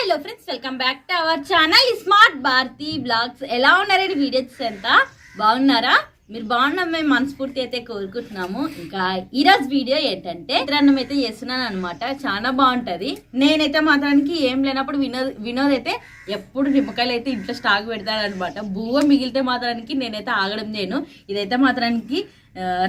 Hello friends, welcome back to our channel smart Bharati blogs. ఎలా ఉన్నారండి? Videos ఎంత బాగున్నారా? మీరు బాగున్నాం మేము మనస్ఫూర్తి అయితే కోరుకుంటున్నాము. ఇంకా ఈరోజు వీడియో ఏంటంటే చిత్రాన్నం అయితే చేస్తున్నాను అనమాట. చాలా బాగుంటది. నేనైతే మాత్రానికి ఏం లేనప్పుడు వినోద్ అయితే ఎప్పుడు నిమ్మకాయలు అయితే ఇంట్లో స్టాక్ పెడతాడు అనమాట. బువ్వ మిగిలితే మాత్రానికి నేనైతే ఆగడం చేయను. ఇదైతే మాత్రానికి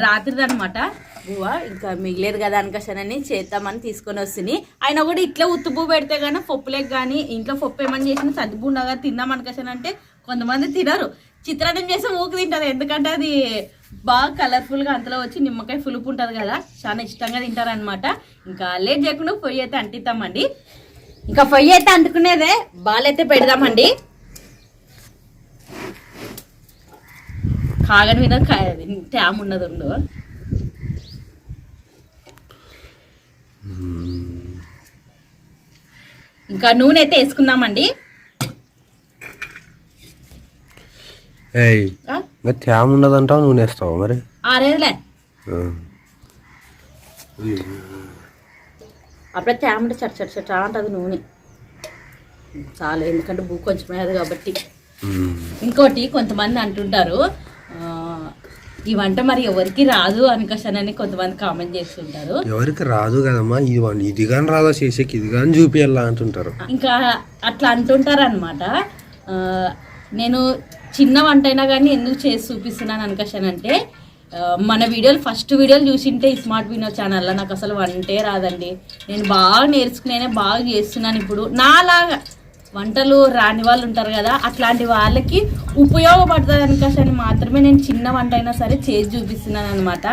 రాత్రిది అనమాట బువ్వ. ఇంకా మిగిలేదు కదా అనుకోసానని చేద్దామని తీసుకొని వస్తుంది. ఆయన కూడా ఇట్లా ఉత్తు పువ్వు పెడితే కానీ పప్పులేక కానీ ఇంట్లో పప్పు ఏమని చేసిన సర్దిపుండగా తిందాం అనుకోసానంటే కొంతమంది తినరు. చిత్రాన్నం చేస్తే ఊకు తింటారు, ఎందుకంటే అది బాగా కలర్ఫుల్గా అంతలో వచ్చి నిమ్మకాయ పులుపు ఉంటుంది కదా, చాలా ఇష్టంగా తింటారు అనమాట. ఇంకా లేట్ చేయకుండా పొయ్యి అయితే అంటిద్దామండి. ఇంకా పొయ్యి అయితే అంటుకునేదే బాలైతే పెడదామండి. కాగని వినదు ట్యామ్ ఉన్నది ఉండు. ఇంకా నూనె అయితే వేసుకుందామండి. తేమ ఉండదంటావు, నూనె వేస్తావు మరి? ఆరేదిలే అప్పుడే తేమ ఉంటే చట్ చట్ చట్ అంటది నూనె చాలు, ఎందుకంటే బూ కొంచెం వేయదు కాబట్టి. ఇంకోటి కొంతమంది అంటుంటారు ఈ వంట మరి ఎవరికి రాదు అనుకోసానని కొంతమంది కామెంట్ చేస్తుంటారు. ఎవరికి రాదు కదమ్మా, ఇది కానీ రాదా చేసేకి, ఇది కానీ చూపియాలా అంటుంటారు. ఇంకా అట్లా అంటుంటారు అనమాట. నేను చిన్న వంట అయినా కానీ ఎందుకు చేసి చూపిస్తున్నాను అనుకోసానంటే, మన వీడియోలు ఫస్ట్ వీడియోలు చూసింటే స్మార్ట్ వినోద్ ఛానల్లో నాకు అసలు వంటే రాదండి. నేను బాగా నేర్చుకునే బాగా చేస్తున్నాను. ఇప్పుడు నాలాగా వంటలు రాని వాళ్ళు ఉంటారు కదా, అట్లాంటి వాళ్ళకి ఉపయోగపడుతుంది అనుకోసని మాత్రమే నేను చిన్న వంట అయినా సరే చేసి చూపిస్తున్నాను అనమాట.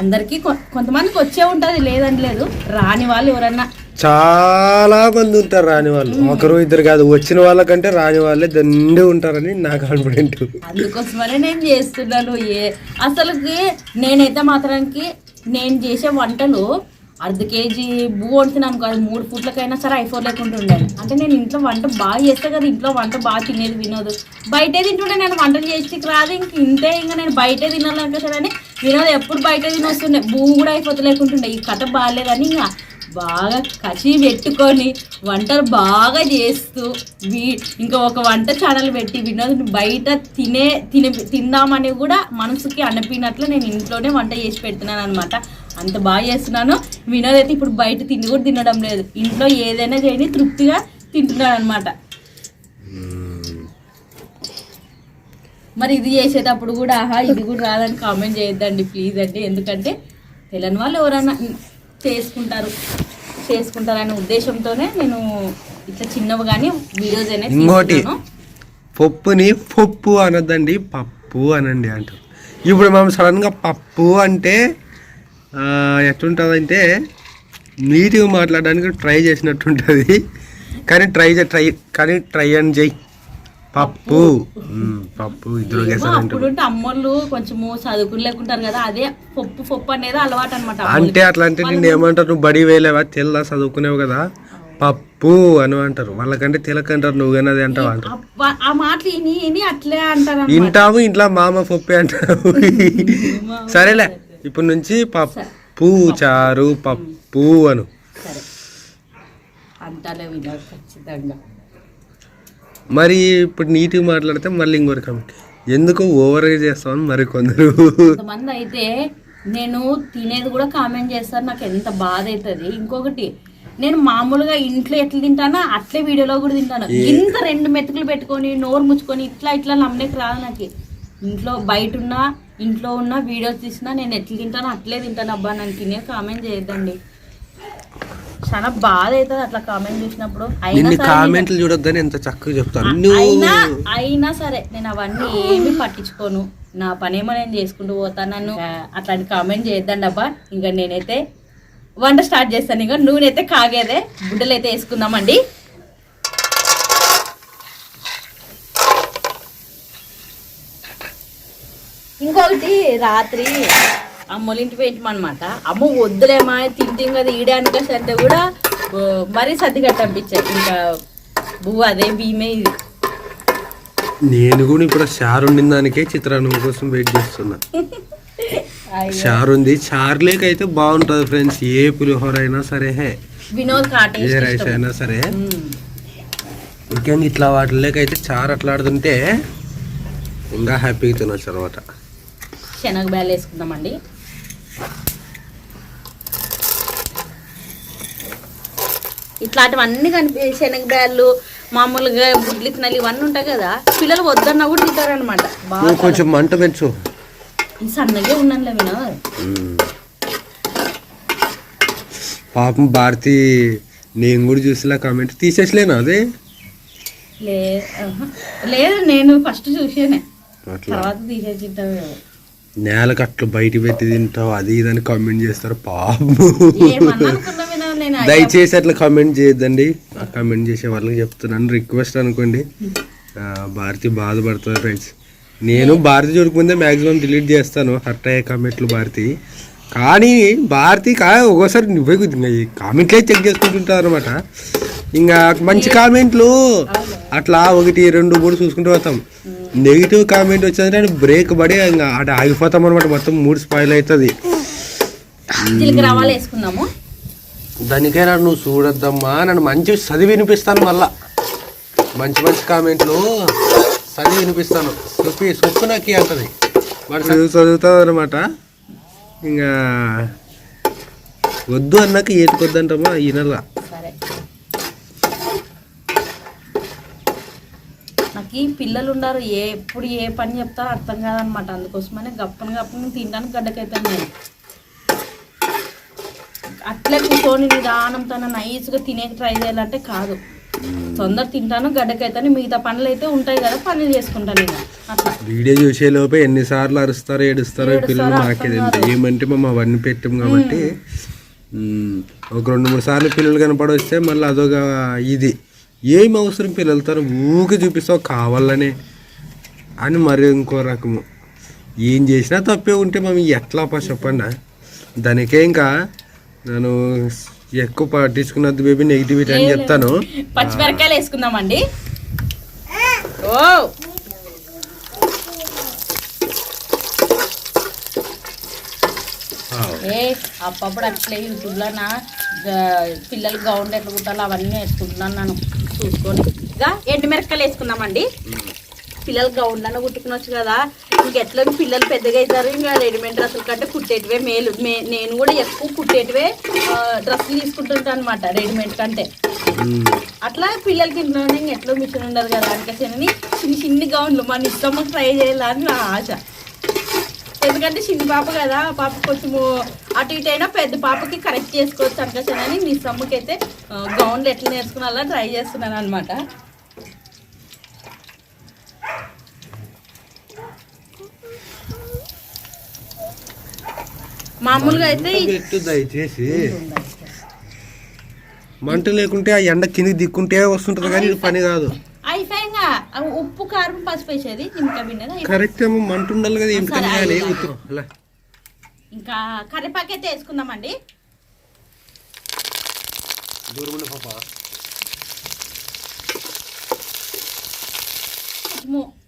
అందరికీ కొంతమందికి వచ్చే ఉంటుంది, లేదని లేదు. రాని వాళ్ళు ఎవరన్నా చాలా మంది ఉంటారు రాని వాళ్ళు, ఒకరు ఇద్దరు కాదు. వచ్చిన వాళ్ళకంటే రాని వాళ్ళే దండి ఉంటారని నా కాన్ఫిడెంట్. అందుకోసమనే నేను చేస్తున్నాను. అసలుకి నేనైతే మాత్రానికి నేను చేసే వంటలు అర్ధ కేజీ బూ వండుతున్నాను కాదు, 3 ఫుట్లకైనా సరే ఐఫోర్ లేకుండా ఉండాలి. అంటే నేను ఇంట్లో వంట బాగా చేస్తే కదా, ఇంట్లో వంట బాగా తినేది వినోద్. బయటే తింటుండే, నేను వంటలు చేసి రాదు. ఇంతే, ఇంకా నేను బయటే తినాలనుకోసానని వినోద్ ఎప్పుడు బయట తినొస్తుండే. బూ కూడా అయిపోతలేకుంటుండే. ఈ కథ బాగాలేదని ఇంకా బాగా కసి పెట్టుకొని వంటలు బాగా చేస్తూ ఇంకా ఒక వంట ఛానల్ పెట్టి వినోద్ బయట తిందామని కూడా మనసుకి అనిపినట్లు నేను ఇంట్లోనే వంట చేసి పెడుతున్నాను అనమాట. అంత బాగా చేస్తున్నాను. వినోద్ అయితే ఇప్పుడు బయట తిండి కూడా తినడం లేదు, ఇంట్లో ఏదైనా చేయని తృప్తిగా తింటున్నాడు అనమాట. మరి ఇది చేసేటప్పుడు కూడా ఆహా ఇది కూడా రాదని కామెంట్ చేయొద్దండి ప్లీజ్ అండి. ఎందుకంటే తెలియని వాళ్ళు ఎవరైనా చేసుకుంటారనే ఉద్దేశంతోనే నేను ఇట్లా చిన్నవి కానీ వీడియోస్ అయినా. ఇంకోటి, పప్పుని పప్పు అనొద్దండి, పప్పు అనండి అంటారు. ఇప్పుడు మనం సడన్గా పప్పు అంటే ఎట్లుంటుందంటే నీట్గా మాట్లాడడానికి ట్రై చేసినట్టుంటుంది. కానీ ట్రై అని చెయ్యి. పప్పు పప్పు ఇద్దరు అప్పుడు అమ్మోళ్ళు కొంచెము చదువుకుని లేకుంటారు కదా, అదే పప్పు అనేది అలవాటు అనమాట. అంటే అట్లా అంటే నేను ఏమంటారు, నువ్వు బడి వేయలేవా, తెల్లా చదువుకునేవు కదా, పప్పు అని అంటారు. వాళ్ళకంటే తెలకంటారు, నువ్వు కానీ అది అంటావు అంటారు. ఆ మాటలు అట్లే అంటారు. వింటావు ఇంట్లో మామ పప్పు అంటావు. సరేలే, ఇప్పటి నుంచి పప్పు చారు పప్పు అను అంటాలే వినోద్ ఖచ్చితంగా. మరి ఇప్పుడు నీట్గా మాట్లాడితే మళ్ళీ ఇంకొక కామెంట్, ఎందుకు ఓవర్గా చేస్తామని మరి కొంతమంది అయితే నేను తినేది కూడా కామెంట్ చేస్తారు. నాకు ఎంత బాధ అవుతుంది. ఇంకొకటి, నేను మామూలుగా ఇంట్లో ఎట్లా తింటానో అట్లే వీడియోలో కూడా తింటాను. ఇంత 2 మెతుకులు పెట్టుకొని నోరు ముచ్చుకొని ఇట్లా నమ్మలేక రాదు నాకు. ఇంట్లో ఉన్న వీడియోస్ తీసినా నేను ఎట్లా తింటానో అట్లే తింటాను. అబ్బా నన్ను తినే కామెంట్ చేయొద్దండి, చాలా బాధ అవుతుంది అట్లా కామెంట్ చూసినప్పుడు. కామెంట్లు చూడొద్దని ఎంత చక్కగా చెప్తాను. అయినా సరే నేను అవన్నీ ఏమి పట్టించుకోను, నా పనేమో నేను చేసుకుంటూ పోతాను. నన్ను అట్లాంటి కామెంట్ చేయొద్దండి అబ్బా. ఇంకా నేనైతే వంట స్టార్ట్ చేస్తాను. ఇంకా నూనె అయితే కాగేదే, గుడ్డలు అయితే వేసుకుందామండి. ఇంకొకటి, రాత్రి అమ్మోళ్ళింటి పెట్టమన్నమాట. అమ్మ వద్దులేమా తింటాం కదా ఈడే అనుకోసంటే కూడా మరీ సర్ది కట్టంపించాయి. ఇంకా బువ్వ అదే బియ్యమే ఇది. నేను కూడా ఇప్పుడు చారు ఉండిన దానికే చిత్రాన్నం కోసం వెయిట్ చేస్తున్నా. చారు ఉంది, చారు లేకైతే బాగుంటుంది ఫ్రెండ్స్. ఏ పులిహోర అయినా సరే వినోద్ ఏ రైస్ అయినా సరే ముఖ్యంగా ఇట్లా వాటిలోకైతే చారు అట్లా ఆడుతుంటే ఇంకా హ్యాపీగా తినొచ్చు అనమాట. శనగ బ్యాలు వేసుకుందామండి. ఇట్లాంటివన్నీ శనగ బ్యాళ్ళు మామూలుగా గుడ్లు తినాలి ఇవన్నీ ఉంటాయి కదా, పిల్లలు వద్దన్నా కూడా తింటారనమాట. బాగా కొంచెం మంట పెంచు. సన్నగే ఉన్నానులే వినోద్. పాపం భారతి నేను కూడా చూసిలా కామెంట్ తీసేసలేను అదే లేదు నేను ఫస్ట్ చూసానే తర్వాత తీసేసి నేలకు అట్లా బయట పెట్టి తింటావు అది ఇదని కామెంట్ చేస్తారు పాపం. దయచేసి అట్లా కామెంట్ చేయొద్దండి. కామెంట్ చేసే వాళ్ళకి చెప్తున్నాను, రిక్వెస్ట్ అనుకోండి. భారతి బాధపడుతుంది ఫ్రెండ్స్. నేను భారతి చూడకముందే మ్యాక్సిమం డిలీట్ చేస్తాను హర్ట్ అయ్యే కామెంట్లు భారతి. కానీ భారతి ఒక్కోసారి నువ్వే కామెంట్లే చెక్ చేసుకుంటుంటావు అనమాట. ఇంకా మంచి కామెంట్లు అట్లా 1, 2, 3 చూసుకుంటూ పోతాం. నెగిటివ్ కామెంట్ వచ్చిందంటే బ్రేక్ పడి ఇంకా అటు ఆగిపోతాం అనమాట. మొత్తం మూడ్ స్పాయిల్ అవుతుంది. దానికైనా నువ్వు చూడొద్దమ్మా, నన్ను మంచి చదివి వినిపిస్తాను. మళ్ళా మంచి మంచి కామెంట్లు చదివి వినిపిస్తాను. సొప్పు నాకు అంటది చదువుతావు అనమాట. ఇంకా వద్దు అన్నాక ఏటుకొద్దంటమ్మా ఈ నెల. నాకు పిల్లలు ఉన్నారు, ఎప్పుడు ఏ పని చెప్తారో అర్థం కాదనమాట. అందుకోసమనే గప్పని తినడానికి గడ్డకైతాను నేను. అట్లే కూర్చొని నిదానం తన నైస్గా తినేకి ట్రై చేయాలంటే కాదు. తొందర తింటాను గడ్డకైతాను, మిగతా పనులు అయితే ఉంటాయి కదా పనులు చేసుకుంటాను. ఇక అట్లా వీడియో చూసే లోపే ఎన్నిసార్లు అరుస్తారో ఏడుస్తారో పిల్లలు నాకే తెలియదు. ఏమంటే మేము అవన్నీ పెట్టాం కాబట్టి ఒక 2-3 సార్లు పిల్లలు కనపడొస్తే మళ్ళీ అదొక ఇది ఏం అవసరం పిల్లలతో ఊకే చూపిస్తావు కావాలనే అని మరి ఇంకో రకము. ఏం చేసినా తప్పే ఉంటే మేము ఎట్లా చెప్పండి. దానికే ఇంకా నేను ఎక్కువ పట్టించుకున్నది బేబీ నెగిటివిటీ అని చెప్తాను. పచ్చిమిరకాయలు వేసుకుందామండి. ఓ అప్పుడు అట్లే యూట్యూబ్లో నా పిల్లలు గౌండ్ ఎట్లా కుట్టాలో అవన్నీ వేసుకుంటున్నాను నేను చూసుకొని. ఇక ఎండుమిరకాయలు వేసుకుందామండి. పిల్లలు గౌండ్లను కుట్టుకునొచ్చు కదా, ఇంకెట్లా పిల్లలు పెద్దగా అవుతారు. ఇంకా రెడీమేడ్ డ్రెస్సుల కంటే కుట్టేటివే మేలు. నేను కూడా ఎక్కువ కుట్టేటివే డ్రెస్సులు తీసుకుంటుంటాను అనమాట రెడీమేడ్ కంటే. అట్లా పిల్లలకి ఇంట్లోనే ఎట్లా మిషన్ ఉండదు కదా, అందుకని చిన్న గౌన్లు మన ఇష్టం ట్రై చేయాలని నా ఆశ. ఎందుకంటే చిన్న పాప కదా, పాప కొంచెము అటు ఇటు అయినా పెద్ద పాపకి కరెక్ట్ చేసుకోవచ్చు అనుకోసనని మీ సమ్మకి అయితే గౌన్లు ఎట్లా నేర్చుకున్నా ట్రై చేస్తున్నాను అనమాట. మామూలుగా అయితే దయచేసి మంట లేకుంటే ఆ ఎండ కిందికి దిక్కుంటే వస్తుంటది కానీ ఇది పని కాదు. అయిపోయింగా ఉప్పు కారం పసుపు వేసేది కరెక్ట్ ఏమో మంట ఉండాలి కదా. ఏం పని ఇంకా కరివేపాకు అయితే వేసుకుందామండి.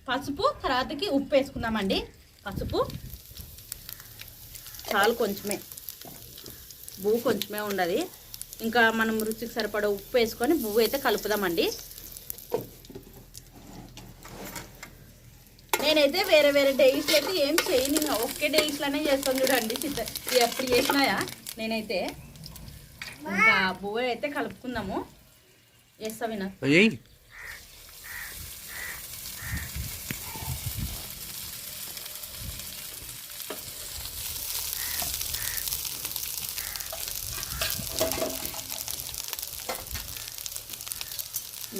పసుపు తర్వాతకి ఉప్పు వేసుకుందామండి. పసుపు చాలు, కొంచెమే బువ్వు కొంచెమే ఉండదు. ఇంకా మనం రుచికి సరిపడా ఉప్పు వేసుకొని బువ్వు అయితే కలుపుదామండి. నేనైతే వేరే వేరే డేస్లో అయితే ఏం చేయను, ఇంకా ఒకే డేస్లోనే చేస్తాను చూడండి. ఎప్పుడు చేసినాయా నేనైతే. ఇంకా బువ్వ అయితే కలుపుకుందాము. వేస్తా వినా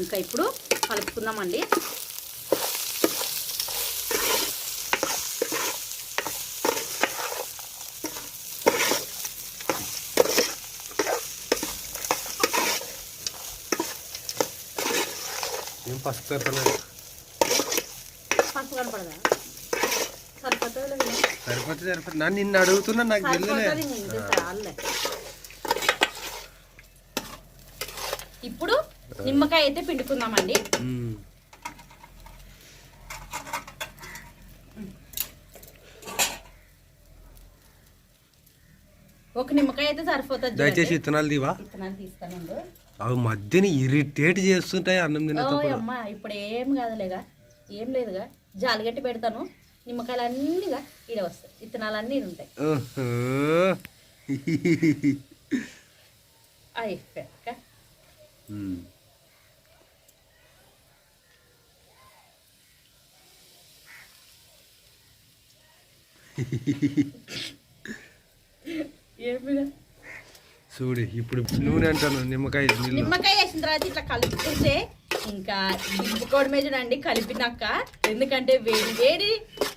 ఇంకా ఇప్పుడు కలుపుకుందామండి. పసుపు కనపడదా? సరిపోతుంది. నన్ను నిన్ను అడుగుతున్నా, నాకు తెలియలే. ఇప్పుడు నిమ్మకాయ అయితే పిండుకుందామండి. ఒక నిమ్మకాయ అయితే సరిపోతుంది. దయచేసి ఇత్తనాలు దీవా. ఇత్తనాలు తీస్తానండి. అవి మధ్యన ఇరిటేట్ చేస్తుంటాయి అన్నం తినేటప్పుడు. అమ్మ ఇప్పుడు ఏం కాదులేగా, ఏం లేదుగా, జాలిగట్టి పెడతాను. నిమ్మకాయలు అన్నీగా ఈడ వస్తాయి, ఇత్తనాలు అన్నీ ఉంటాయి. అయిపోయాక చూడు ఇప్పుడు నూనె అంటాను, నిమ్మకాయ వేసిన తర్వాత ఇట్లా కలిపితే ఇంకా దింపుకోవడం మీద చూడండి కలిపినాక. ఎందుకంటే వేడి వేడి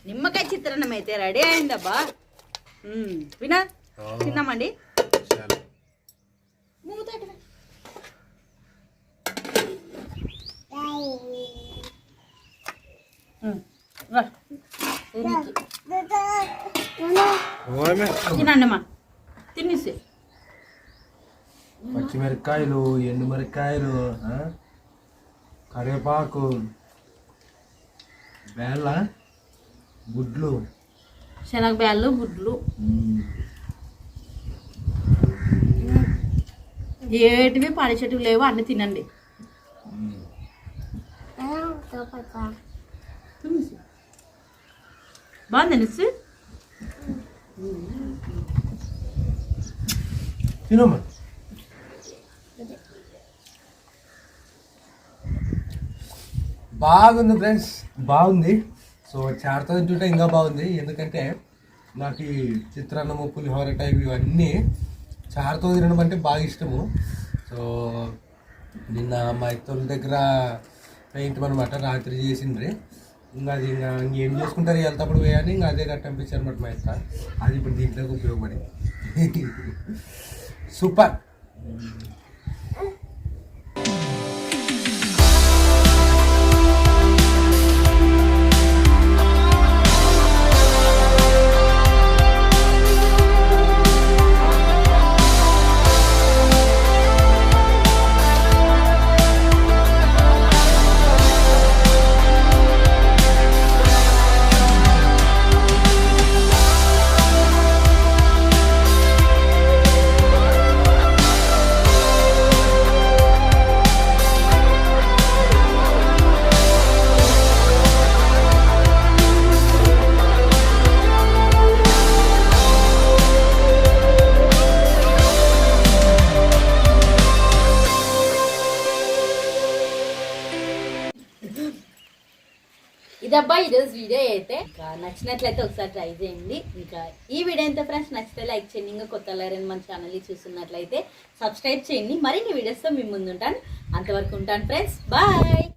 నిమ్మకాయ చిత్రాన్నం అయితే రెడీ అయిందబ్బా. వినా తిన్నామండి. తినండమ్మా, తినేసి. పచ్చిమిరకాయలు, ఎండు మిరకాయలు, కరివేపాకు, బేళ్ళ, గుడ్లు, శనగ బేళ్ళు, గుడ్లు, ఏటివి పడిచెటివి లేవు, అన్ని తినండి. బాగుంది నిస్సు, తినమ్మా. బాగుంది ఫ్రెండ్స్, బాగుంది. సో చారుతో తింటుంటే ఇంకా బాగుంది. ఎందుకంటే నాకు ఈ చిత్రాన్నము, పులిహోర టైప్ ఇవన్నీ చారుతో తినడం అంటే బాగా ఇష్టము. సో నిన్న మా ఇత్తల దగ్గర పెయింట్ అనమాట రాత్రి చేసిండ్రి. ఇంకా అది ఇంకా ఇంకేం చేసుకుంటారు వెళ్తప్పుడు వేయని ఇంకా అదే కట్టంపించారు అనమాట మా ఇత్త. అది ఇప్పుడు దీంట్లోకి ఉపయోగపడి సూపర్. ఇదబ్బా ఈరోజు వీడియో అయితే. ఇంకా నచ్చినట్లయితే ఒకసారి ట్రై చేయండి. ఇంకా ఈ వీడియో అయితే ఫ్రెండ్స్ నచ్చితే లైక్ చేయండి. ఇంకా కొత్త వాళ్ళని మన ఛానల్ని చూస్తున్నట్లయితే సబ్స్క్రైబ్ చేయండి. మరిన్ని వీడియోస్తో మీ ముందు ఉంటాను. అంతవరకు ఉంటాను ఫ్రెండ్స్, బాయ్.